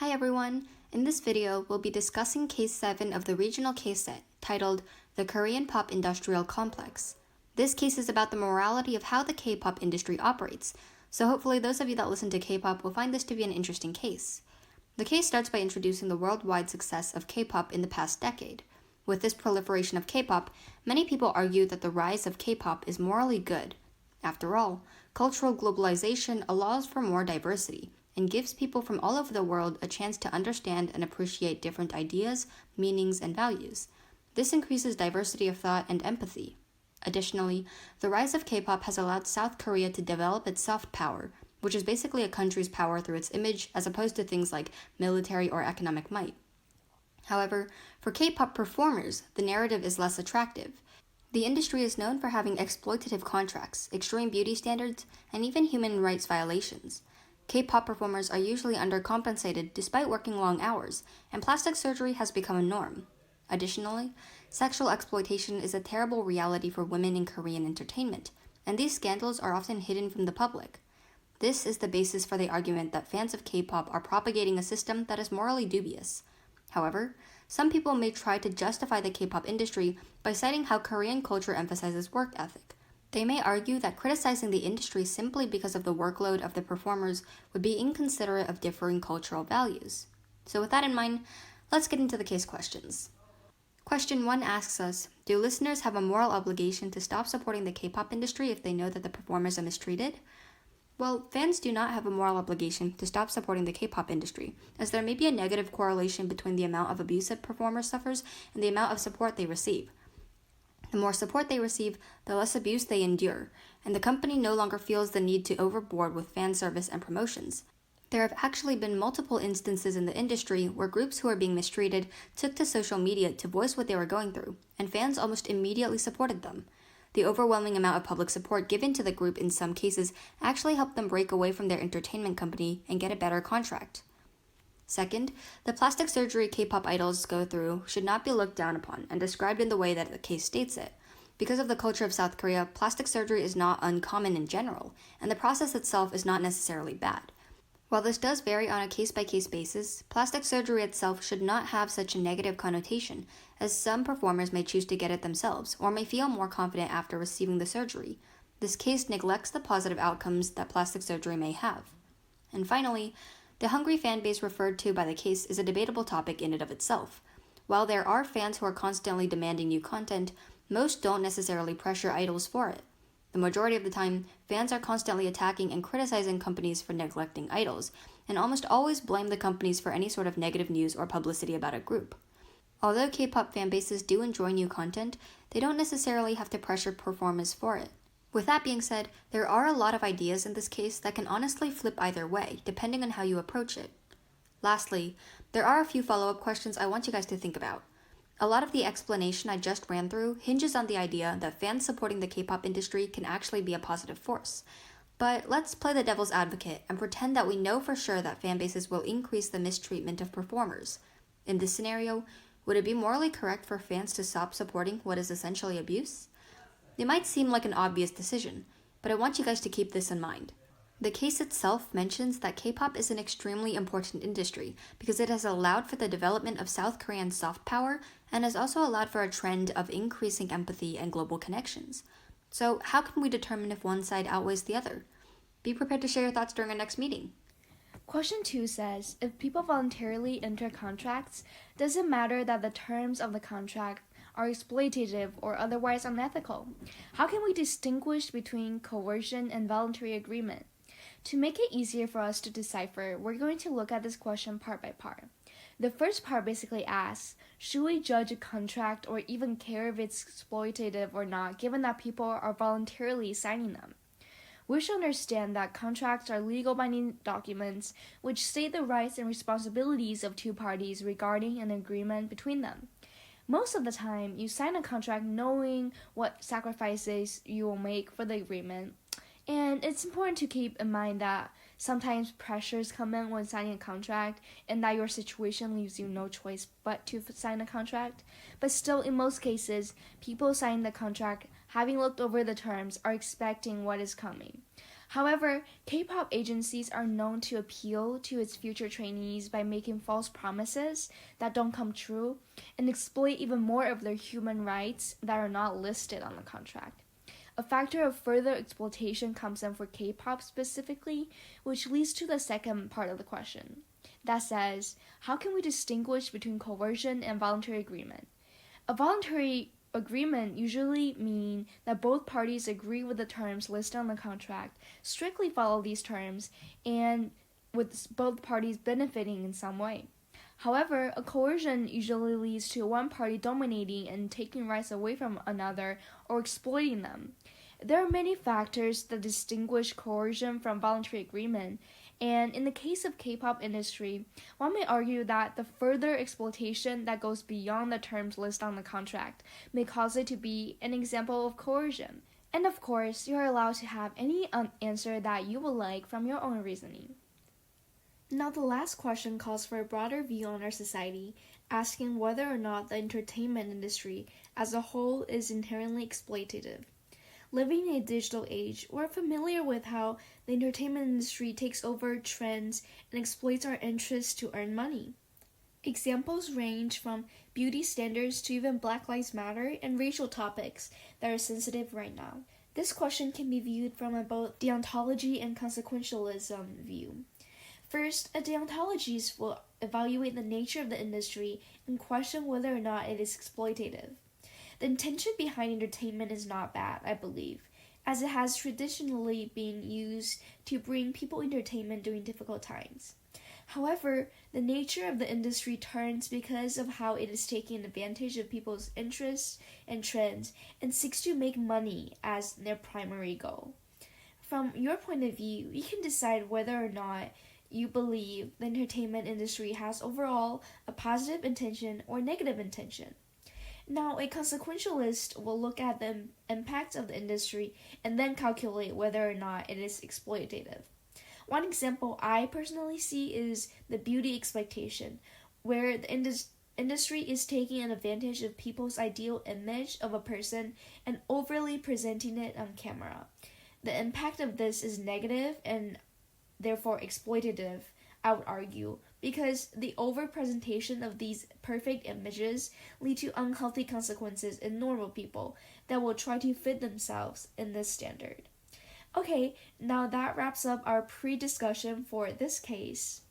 Hi everyone! In this video, we'll be discussing Case 7 of the regional case set, titled The Korean Pop Industrial Complex. This case is about the morality of how the K-pop industry operates, so hopefully those of you that listen to K-pop will find this to be an interesting case. The case starts by introducing the worldwide success of K-pop in the past decade. With this proliferation of K-pop, many people argue that the rise of K-pop is morally good. After all, cultural globalization allows for more diversity and gives people from all over the world a chance to understand and appreciate different ideas, meanings, and values. This increases diversity of thought and empathy. Additionally, the rise of K-pop has allowed South Korea to develop its soft power, which is basically a country's power through its image as opposed to things like military or economic might. However, for K-pop performers, the narrative is less attractive. The industry is known for having exploitative contracts, extreme beauty standards, and even human rights violations. K-pop performers are usually undercompensated despite working long hours, and plastic surgery has become a norm. Additionally, sexual exploitation is a terrible reality for women in Korean entertainment, and these scandals are often hidden from the public. This is the basis for the argument that fans of K-pop are propagating a system that is morally dubious. However, some people may try to justify the K-pop industry by citing how Korean culture emphasizes work ethic. They may argue that criticizing the industry simply because of the workload of the performers would be inconsiderate of differing cultural values. So with that in mind, let's get into the case questions. Question 1 asks us, do listeners have a moral obligation to stop supporting the K-pop industry if they know that the performers are mistreated? Well, fans do not have a moral obligation to stop supporting the K-pop industry, as there may be a negative correlation between the amount of abuse a performer suffers and the amount of support they receive. The more support they receive, the less abuse they endure, and the company no longer feels the need to overboard with fan service and promotions. There have actually been multiple instances in the industry where groups who are being mistreated took to social media to voice what they were going through, and fans almost immediately supported them. The overwhelming amount of public support given to the group in some cases actually helped them break away from their entertainment company and get a better contract. Second, the plastic surgery K-pop idols go through should not be looked down upon and described in the way that the case states it. Because of the culture of South Korea, plastic surgery is not uncommon in general, and the process itself is not necessarily bad. While this does vary on a case-by-case basis, plastic surgery itself should not have such a negative connotation, as some performers may choose to get it themselves or may feel more confident after receiving the surgery. This case neglects the positive outcomes that plastic surgery may have. And finally, the hungry fan base referred to by the case is a debatable topic in and of itself. While there are fans who are constantly demanding new content, most don't necessarily pressure idols for it. The majority of the time, fans are constantly attacking and criticizing companies for neglecting idols, and almost always blame the companies for any sort of negative news or publicity about a group. Although K-pop fan bases do enjoy new content, they don't necessarily have to pressure performers for it. With that being said, there are a lot of ideas in this case that can honestly flip either way, depending on how you approach it. Lastly, there are a few follow-up questions I want you guys to think about. A lot of the explanation I just ran through hinges on the idea that fans supporting the K-pop industry can actually be a positive force. But let's play the devil's advocate and pretend that we know for sure that fan bases will increase the mistreatment of performers. In this scenario, would it be morally correct for fans to stop supporting what is essentially abuse? It might seem like an obvious decision, but I want you guys to keep this in mind. The case itself mentions that K-pop is an extremely important industry because it has allowed for the development of South Korean soft power and has also allowed for a trend of increasing empathy and global connections. So how can we determine if one side outweighs the other? Be prepared to share your thoughts during our next meeting. Question 2 says, if people voluntarily enter contracts, does it matter that the terms of the contract are exploitative or otherwise unethical? How can we distinguish between coercion and voluntary agreement? To make it easier for us to decipher, we're going to look at this question part by part. The first part basically asks, should we judge a contract or even care if it's exploitative or not, given that people are voluntarily signing them? We should understand that contracts are legal binding documents which state the rights and responsibilities of two parties regarding an agreement between them. Most of the time, you sign a contract knowing what sacrifices you will make for the agreement. And it's important to keep in mind that sometimes pressures come in when signing a contract and that your situation leaves you no choice but to sign a contract. But still, in most cases, people signing the contract, having looked over the terms, are expecting what is coming. However, K-pop agencies are known to appeal to its future trainees by making false promises that don't come true and exploit even more of their human rights that are not listed on the contract. A factor of further exploitation comes in for K-pop specifically, which leads to the second part of the question. That says, how can we distinguish between coercion and voluntary agreement? A voluntary agreement usually mean that both parties agree with the terms listed on the contract, strictly follow these terms, and with both parties benefiting in some way. However, a coercion usually leads to one party dominating and taking rights away from another or exploiting them. There are many factors that distinguish coercion from voluntary agreement, and in the case of K-pop industry, one may argue that the further exploitation that goes beyond the terms listed on the contract may cause it to be an example of coercion. And of course, you are allowed to have any answer that you would like from your own reasoning. Now the last question calls for a broader view on our society, asking whether or not the entertainment industry as a whole is inherently exploitative. Living in a digital age, we're familiar with how the entertainment industry takes over trends and exploits our interests to earn money. Examples range from beauty standards to even Black Lives Matter and racial topics that are sensitive right now. This question can be viewed from a both deontology and consequentialism view. First, a deontologist will evaluate the nature of the industry and question whether or not it is exploitative. The intention behind entertainment is not bad, I believe, as it has traditionally been used to bring people entertainment during difficult times. However, the nature of the industry turns because of how it is taking advantage of people's interests and trends and seeks to make money as their primary goal. From your point of view, you can decide whether or not you believe the entertainment industry has overall a positive intention or negative intention. Now, a consequentialist will look at the impact of the industry and then calculate whether or not it is exploitative. One example I personally see is the beauty exploitation, where the industry is taking an advantage of people's ideal image of a person and overly presenting it on camera. The impact of this is negative and therefore exploitative, I would argue, because the overpresentation of these perfect images lead to unhealthy consequences in normal people that will try to fit themselves in this standard. Okay, now that wraps up our pre-discussion for this case.